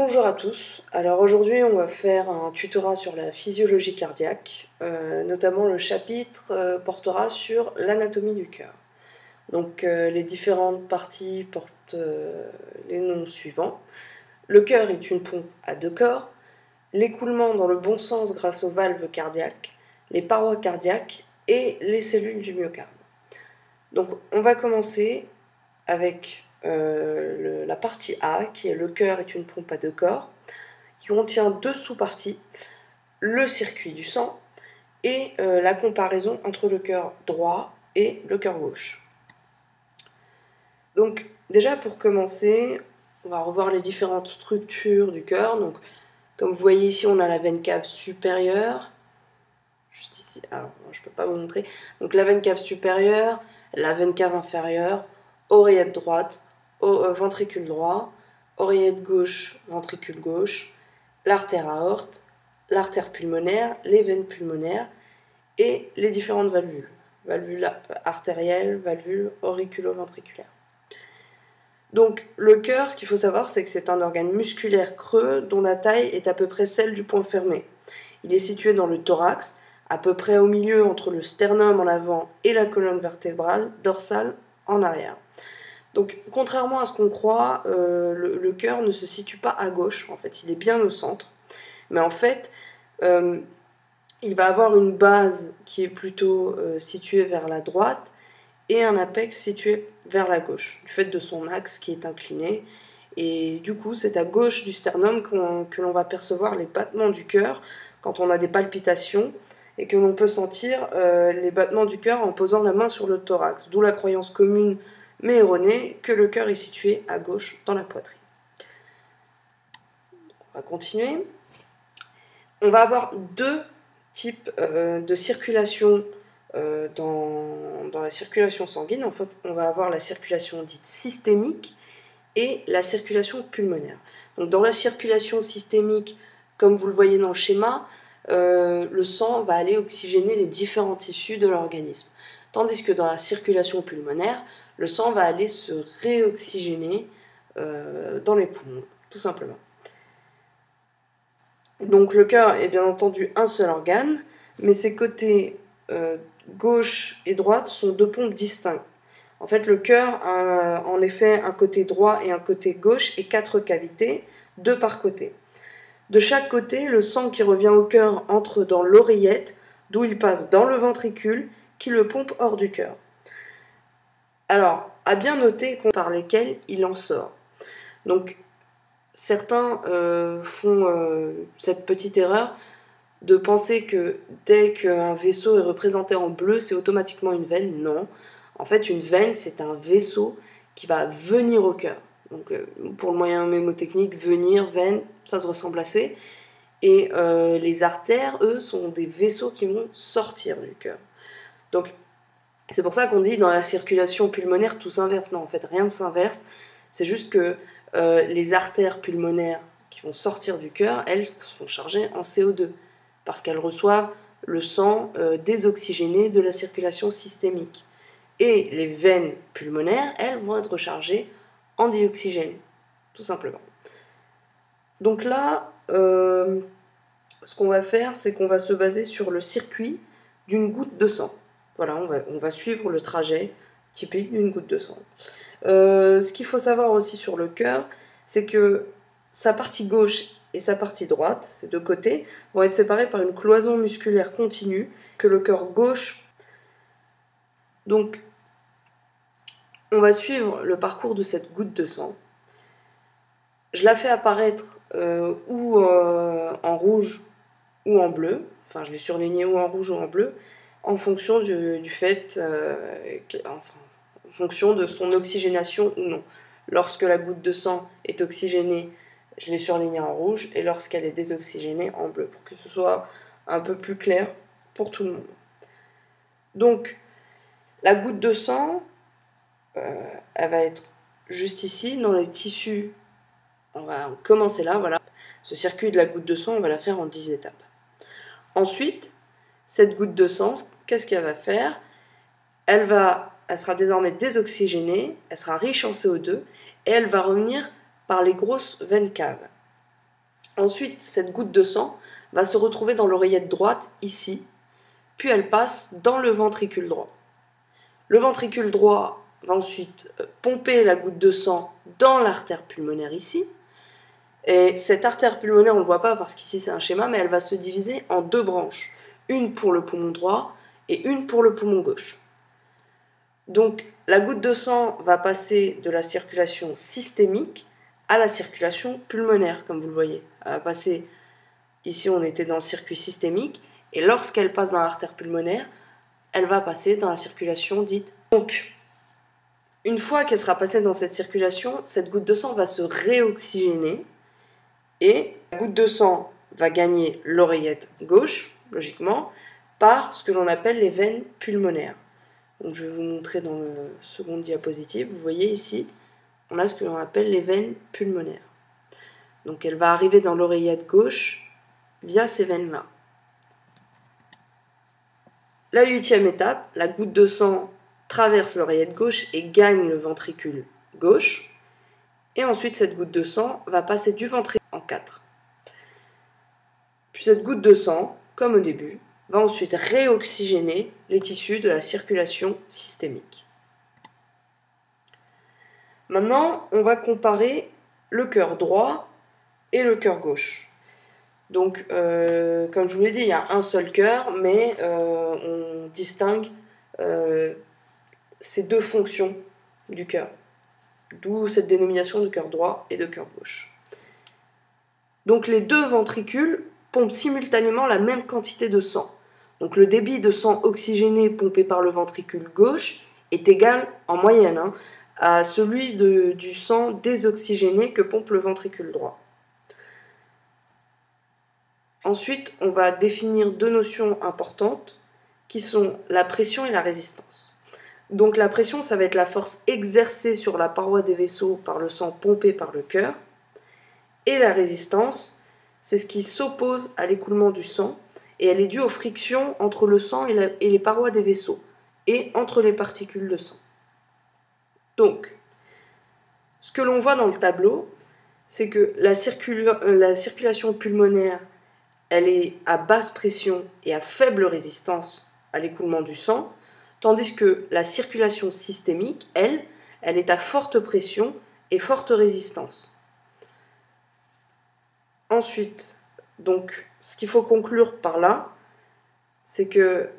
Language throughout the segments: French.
Bonjour à tous, alors aujourd'hui on va faire un tutorat sur la physiologie cardiaque, notamment le chapitre portera sur l'anatomie du cœur. Donc les différentes parties portent les noms suivants. Le cœur est une pompe à deux corps, l'écoulement dans le bon sens grâce aux valves cardiaques, les parois cardiaques et les cellules du myocarde. Donc on va commencer avec la partie A, qui est le cœur est une pompe à deux corps, qui contient deux sous-parties, le circuit du sang et la comparaison entre le cœur droit et le cœur gauche. Donc déjà pour commencer, on va revoir les différentes structures du cœur. Donc comme vous voyez ici, on a la veine cave supérieure, juste ici, alors je ne peux pas vous montrer. Donc la veine cave supérieure, la veine cave inférieure, oreillette droite, ventricule droit, oreillette gauche, ventricule gauche, l'artère aorte, l'artère pulmonaire, les veines pulmonaires et les différentes valvules. Valvule artérielle, valvule auriculo-ventriculaire. Donc le cœur, ce qu'il faut savoir, c'est que c'est un organe musculaire creux dont la taille est à peu près celle du poing fermé. Il est situé dans le thorax, à peu près au milieu entre le sternum en avant et la colonne vertébrale dorsale en arrière. Donc contrairement à ce qu'on croit, le cœur ne se situe pas à gauche, en fait il est bien au centre. Mais en fait, il va avoir une base qui est plutôt située vers la droite et un apex situé vers la gauche, du fait de son axe qui est incliné. Et du coup, c'est à gauche du sternum que l'on va percevoir les battements du cœur quand on a des palpitations et que l'on peut sentir les battements du cœur en posant la main sur le thorax, d'où la croyance commune mais erronée que le cœur est situé à gauche dans la poitrine. On va continuer. On va avoir deux types de circulation dans la circulation sanguine. En fait, on va avoir la circulation dite systémique et la circulation pulmonaire. Donc, dans la circulation systémique, comme vous le voyez dans le schéma, le sang va aller oxygéner les différents tissus de l'organisme. Tandis que dans la circulation pulmonaire, le sang va aller se réoxygéner dans les poumons, tout simplement. Donc le cœur est bien entendu un seul organe, mais ses côtés gauche et droite sont deux pompes distinctes. En fait, le cœur a en effet un côté droit et un côté gauche et quatre cavités, deux par côté. De chaque côté, le sang qui revient au cœur entre dans l'oreillette, d'où il passe dans le ventricule, qui le pompe hors du cœur. Alors, à bien noter par lesquels il en sort. Donc, certains font cette petite erreur de penser que dès qu'un vaisseau est représenté en bleu, c'est automatiquement une veine. Non. En fait, une veine, c'est un vaisseau qui va venir au cœur. Donc, pour le moyen mémotechnique, venir, veine, ça se ressemble assez. Et les artères, eux, sont des vaisseaux qui vont sortir du cœur. Donc, c'est pour ça qu'on dit dans la circulation pulmonaire, tout s'inverse. Non, en fait, rien ne s'inverse. C'est juste que les artères pulmonaires qui vont sortir du cœur, elles sont chargées en CO2 parce qu'elles reçoivent le sang désoxygéné de la circulation systémique. Et les veines pulmonaires, elles vont être rechargées en dioxygène, tout simplement. Donc là, ce qu'on va faire, c'est qu'on va se baser sur le circuit d'une goutte de sang. Voilà, on va suivre le trajet typique d'une goutte de sang. Ce qu'il faut savoir aussi sur le cœur, c'est que sa partie gauche et sa partie droite, ces deux côtés, vont être séparés par une cloison musculaire continue que le cœur gauche. Donc, on va suivre le parcours de cette goutte de sang. Je la fais apparaître ou en rouge ou en bleu, enfin je l'ai surligné ou en rouge ou en bleu, en fonction du fait, en fonction de son oxygénation ou non. Lorsque la goutte de sang est oxygénée, je l'ai surlignée en rouge, et lorsqu'elle est désoxygénée, en bleu, pour que ce soit un peu plus clair pour tout le monde. Donc, la goutte de sang, elle va être juste ici, dans les tissus. On va commencer là, voilà. Ce circuit de la goutte de sang, on va la faire en 10 étapes. Ensuite, cette goutte de sang, qu'est-ce qu'elle va faire ? Elle sera désormais désoxygénée, elle sera riche en CO2, et elle va revenir par les grosses veines caves. Ensuite, cette goutte de sang va se retrouver dans l'oreillette droite, ici, puis elle passe dans le ventricule droit. Le ventricule droit va ensuite pomper la goutte de sang dans l'artère pulmonaire ici. Et cette artère pulmonaire, on ne le voit pas parce qu'ici c'est un schéma, mais elle va se diviser en deux branches. Une pour le poumon droit et une pour le poumon gauche. Donc la goutte de sang va passer de la circulation systémique à la circulation pulmonaire, comme vous le voyez. Elle va passer, ici on était dans le circuit systémique, et lorsqu'elle passe dans l'artère pulmonaire, elle va passer dans la circulation dite. Donc, une fois qu'elle sera passée dans cette circulation, cette goutte de sang va se réoxygéner, et la goutte de sang va gagner l'oreillette gauche, logiquement, par ce que l'on appelle les veines pulmonaires. Donc je vais vous montrer dans le second diapositive. Vous voyez ici, on a ce que l'on appelle les veines pulmonaires. Donc elle va arriver dans l'oreillette gauche via ces veines-là. La 8e étape, la goutte de sang traverse l'oreillette gauche et gagne le ventricule gauche. Et ensuite, cette goutte de sang va passer du ventricule en 4. Puis cette goutte de sang, comme au début, va ensuite réoxygéner les tissus de la circulation systémique. Maintenant, on va comparer le cœur droit et le cœur gauche. Donc, comme je vous l'ai dit, il y a un seul cœur, mais on distingue ces deux fonctions du cœur. D'où cette dénomination de cœur droit et de cœur gauche. Donc les deux ventricules pompent simultanément la même quantité de sang. Donc le débit de sang oxygéné pompé par le ventricule gauche est égal, en moyenne, à celui du sang désoxygéné que pompe le ventricule droit. Ensuite, on va définir deux notions importantes qui sont la pression et la résistance. Donc la pression, ça va être la force exercée sur la paroi des vaisseaux par le sang pompé par le cœur. Et la résistance, c'est ce qui s'oppose à l'écoulement du sang, et elle est due aux frictions entre le sang et les parois des vaisseaux, et entre les particules de sang. Donc, ce que l'on voit dans le tableau, c'est que la circulation pulmonaire, elle est à basse pression et à faible résistance à l'écoulement du sang, tandis que la circulation systémique, elle est à forte pression et forte résistance. Ensuite, donc, ce qu'il faut conclure par là, c'est que...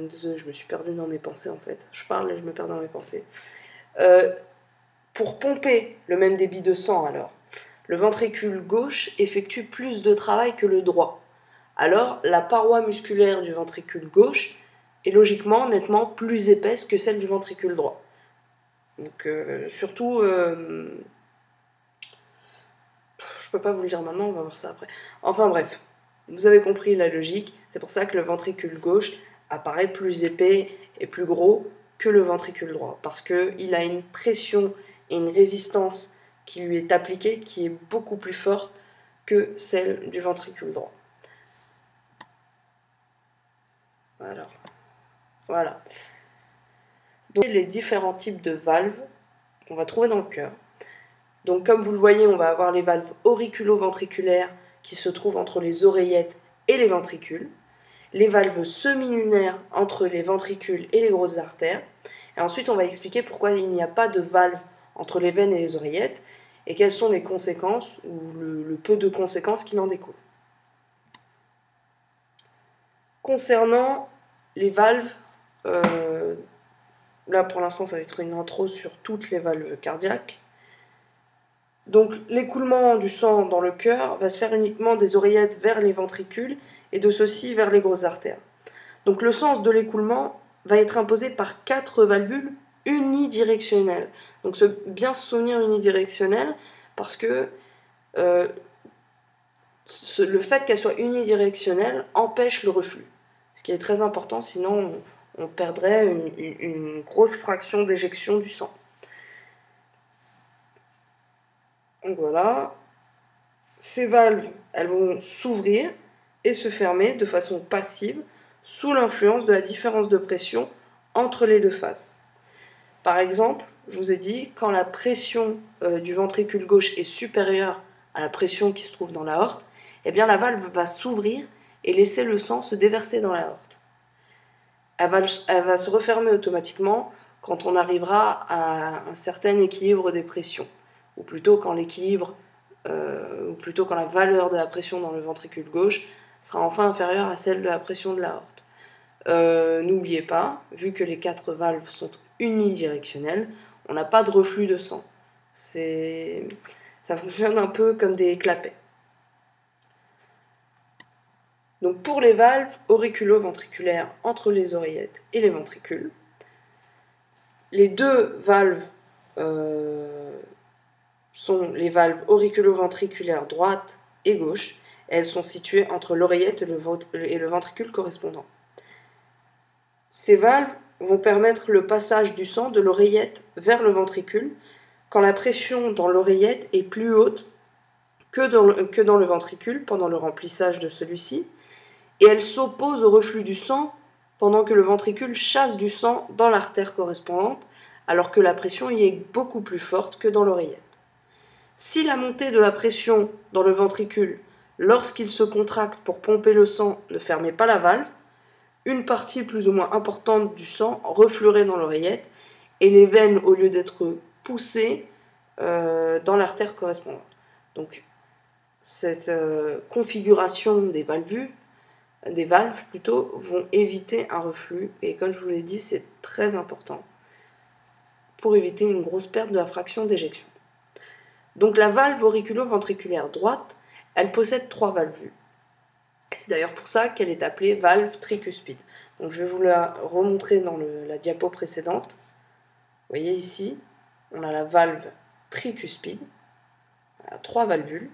désolé, je me suis perdue dans mes pensées en fait. Je parle et je me perds dans mes pensées. Pour pomper le même débit de sang, alors, le ventricule gauche effectue plus de travail que le droit. Alors, la paroi musculaire du ventricule gauche est logiquement nettement plus épaisse que celle du ventricule droit. Donc, surtout, je peux pas vous le dire maintenant, on va voir ça après. Enfin bref, vous avez compris la logique, c'est pour ça que le ventricule gauche apparaît plus épais et plus gros que le ventricule droit, parce qu'il a une pression et une résistance qui lui est appliquée qui est beaucoup plus forte que celle du ventricule droit. Voilà. Donc les différents types de valves qu'on va trouver dans le cœur. Donc comme vous le voyez, on va avoir les valves auriculo-ventriculaires qui se trouvent entre les oreillettes et les ventricules, les valves semi-lunaires entre les ventricules et les grosses artères, et ensuite on va expliquer pourquoi il n'y a pas de valve entre les veines et les oreillettes, et quelles sont les conséquences, ou le peu de conséquences qui en découlent. Concernant les valves, là pour l'instant ça va être une intro sur toutes les valves cardiaques. Donc l'écoulement du sang dans le cœur va se faire uniquement des oreillettes vers les ventricules et de ceux-ci vers les grosses artères. Donc le sens de l'écoulement va être imposé par 4 valvules unidirectionnelles. Donc bien se souvenir unidirectionnelle parce que le fait qu'elle soit unidirectionnelle empêche le reflux. Ce qui est très important, sinon on perdrait une grosse fraction d'éjection du sang. Donc voilà, ces valves, elles vont s'ouvrir et se fermer de façon passive sous l'influence de la différence de pression entre les deux faces. Par exemple, je vous ai dit, quand la pression du ventricule gauche est supérieure à la pression qui se trouve dans l'aorte, eh bien la valve va s'ouvrir et laisser le sang se déverser dans l'aorte. Elle va se refermer automatiquement quand on arrivera à un certain équilibre des pressions, ou plutôt quand la valeur de la pression dans le ventricule gauche sera enfin inférieure à celle de la pression de l'aorte. N'oubliez pas, vu que les 4 valves sont unidirectionnelles, on n'a pas de reflux de sang. Ça fonctionne un peu comme des clapets. Donc pour les valves auriculo-ventriculaires entre les oreillettes et les ventricules, les 2 valves sont les valves auriculo-ventriculaires droite et gauche. Elles sont situées entre l'oreillette et le ventricule correspondant. Ces valves vont permettre le passage du sang de l'oreillette vers le ventricule quand la pression dans l'oreillette est plus haute que dans le ventricule pendant le remplissage de celui-ci, et elle s'oppose au reflux du sang pendant que le ventricule chasse du sang dans l'artère correspondante, alors que la pression y est beaucoup plus forte que dans l'oreillette. Si la montée de la pression dans le ventricule, lorsqu'il se contracte pour pomper le sang, ne fermait pas la valve, une partie plus ou moins importante du sang refluerait dans l'oreillette et les veines, au lieu d'être poussées dans l'artère correspondante. Donc, cette configuration des valves vont éviter un reflux, et comme je vous l'ai dit, c'est très important pour éviter une grosse perte de la fraction d'éjection. Donc la valve auriculo-ventriculaire droite, elle possède 3 valvules. C'est d'ailleurs pour ça qu'elle est appelée valve tricuspide. Donc je vais vous la remontrer dans la diapo précédente. Vous voyez ici, on a la valve tricuspide, elle a 3 valvules.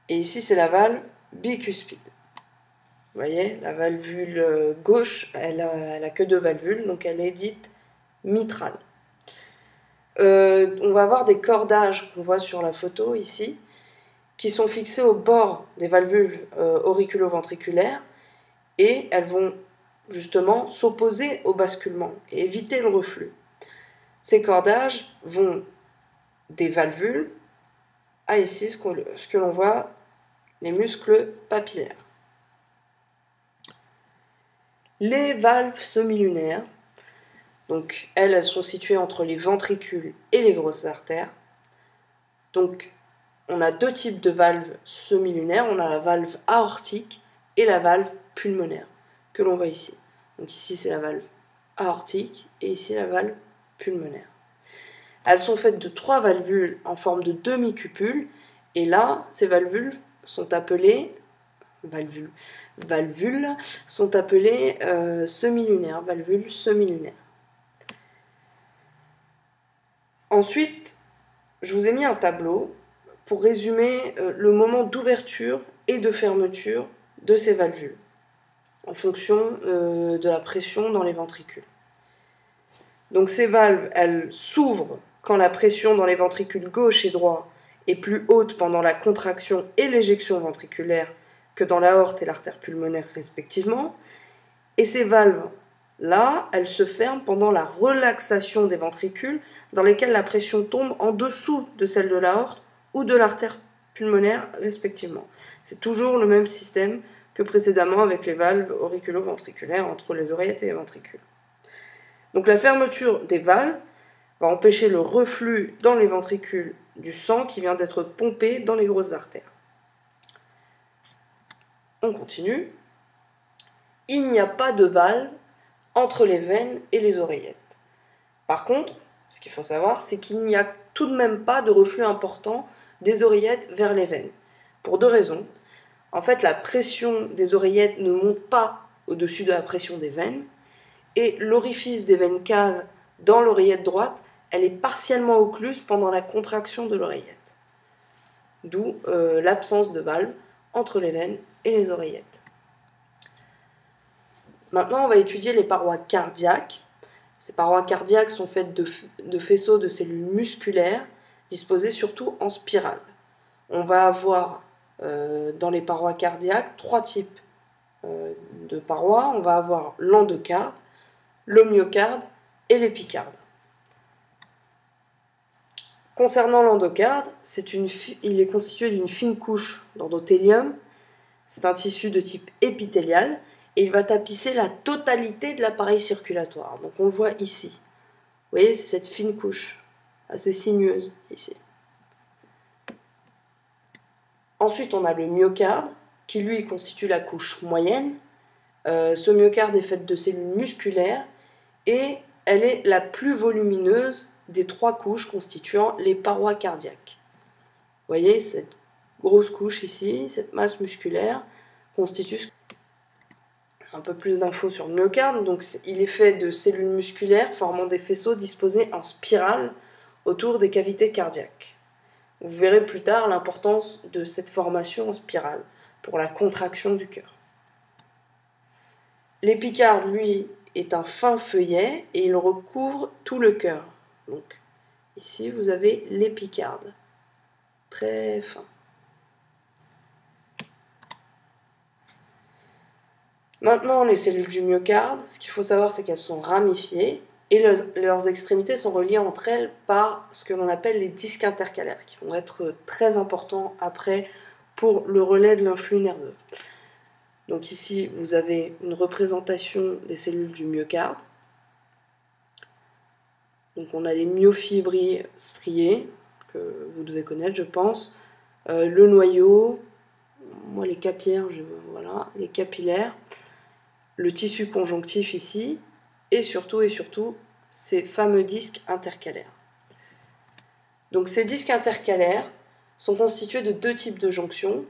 Et ici c'est la valve bicuspide. Vous voyez, la valvule gauche, elle a que 2 valvules, donc elle est dite mitrale. On va avoir des cordages qu'on voit sur la photo ici, qui sont fixés au bord des valvules auriculo-ventriculaires, et elles vont justement s'opposer au basculement et éviter le reflux. Ces cordages vont des valvules à ici ce que l'on voit, les muscles papillaires. Les valves semilunaires, donc elles sont situées entre les ventricules et les grosses artères. Donc on a 2 types de valves semilunaires, on a la valve aortique et la valve pulmonaire, que l'on voit ici. Donc ici c'est la valve aortique et ici la valve pulmonaire. Elles sont faites de 3 valvules en forme de demi-cupule, et là, ces valvules sont appelées semilunaires, valvules semilunaires. Ensuite, je vous ai mis un tableau pour résumer le moment d'ouverture et de fermeture de ces valvules, en fonction de la pression dans les ventricules. Donc ces valves, elles s'ouvrent quand la pression dans les ventricules gauche et droit est plus haute pendant la contraction et l'éjection ventriculaire que dans l'aorte et l'artère pulmonaire respectivement. Et ces valves-là, elles se ferment pendant la relaxation des ventricules dans lesquels la pression tombe en dessous de celle de l'aorte ou de l'artère pulmonaire respectivement. C'est toujours le même système que précédemment avec les valves auriculo-ventriculaires entre les oreillettes et les ventricules. Donc la fermeture des valves va empêcher le reflux dans les ventricules du sang qui vient d'être pompé dans les grosses artères. On continue. Il n'y a pas de valve entre les veines et les oreillettes. Par contre, ce qu'il faut savoir, c'est qu'il n'y a tout de même pas de reflux important des oreillettes vers les veines. Pour 2 raisons. En fait, la pression des oreillettes ne monte pas au-dessus de la pression des veines, et l'orifice des veines caves dans l'oreillette droite, elle est partiellement occluse pendant la contraction de l'oreillette. D'où l'absence de valve entre les veines et les oreillettes. Maintenant, on va étudier les parois cardiaques. Ces parois cardiaques sont faites de faisceaux de cellules musculaires disposées surtout en spirale. On va avoir dans les parois cardiaques 3 types de parois. On va avoir l'endocarde, le myocarde et l'épicarde. Concernant l'endocarde, il est constitué d'une fine couche d'endothélium. C'est un tissu de type épithélial et il va tapisser la totalité de l'appareil circulatoire. Donc on le voit ici. Vous voyez, c'est cette fine couche, assez sinueuse ici. Ensuite, on a le myocarde, qui lui constitue la couche moyenne. Ce myocarde est fait de cellules musculaires et elle est la plus volumineuse des 3 couches constituant les parois cardiaques. Vous voyez, cette grosse couche ici, cette masse musculaire, constitue un peu plus d'infos sur le myocarde. Donc, il est fait de cellules musculaires formant des faisceaux disposés en spirale autour des cavités cardiaques. Vous verrez plus tard l'importance de cette formation en spirale pour la contraction du cœur. L'épicarde, lui, est un fin feuillet et il recouvre tout le cœur. Donc, ici, vous avez l'épicarde, très fin. Maintenant, les cellules du myocarde, ce qu'il faut savoir, c'est qu'elles sont ramifiées et leurs extrémités sont reliées entre elles par ce que l'on appelle les disques intercalaires, qui vont être très importants après pour le relais de l'influx nerveux. Donc ici, vous avez une représentation des cellules du myocarde. Donc on a les myofibrilles striées, que vous devez connaître, je pense, le noyau, moi les capillaires, voilà, les capillaires, le tissu conjonctif ici, et surtout, ces fameux disques intercalaires. Donc ces disques intercalaires sont constitués de 2 types de jonctions,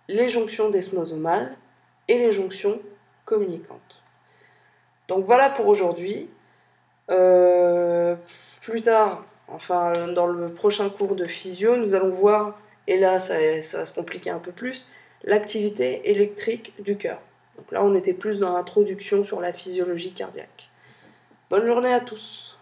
les jonctions desmosomales et les jonctions communicantes. Donc voilà pour aujourd'hui. Plus tard, enfin dans le prochain cours de physio, nous allons voir, et là ça va se compliquer un peu plus, l'activité électrique du cœur. Donc là on était plus dans l'introduction sur la physiologie cardiaque. Bonne journée à tous.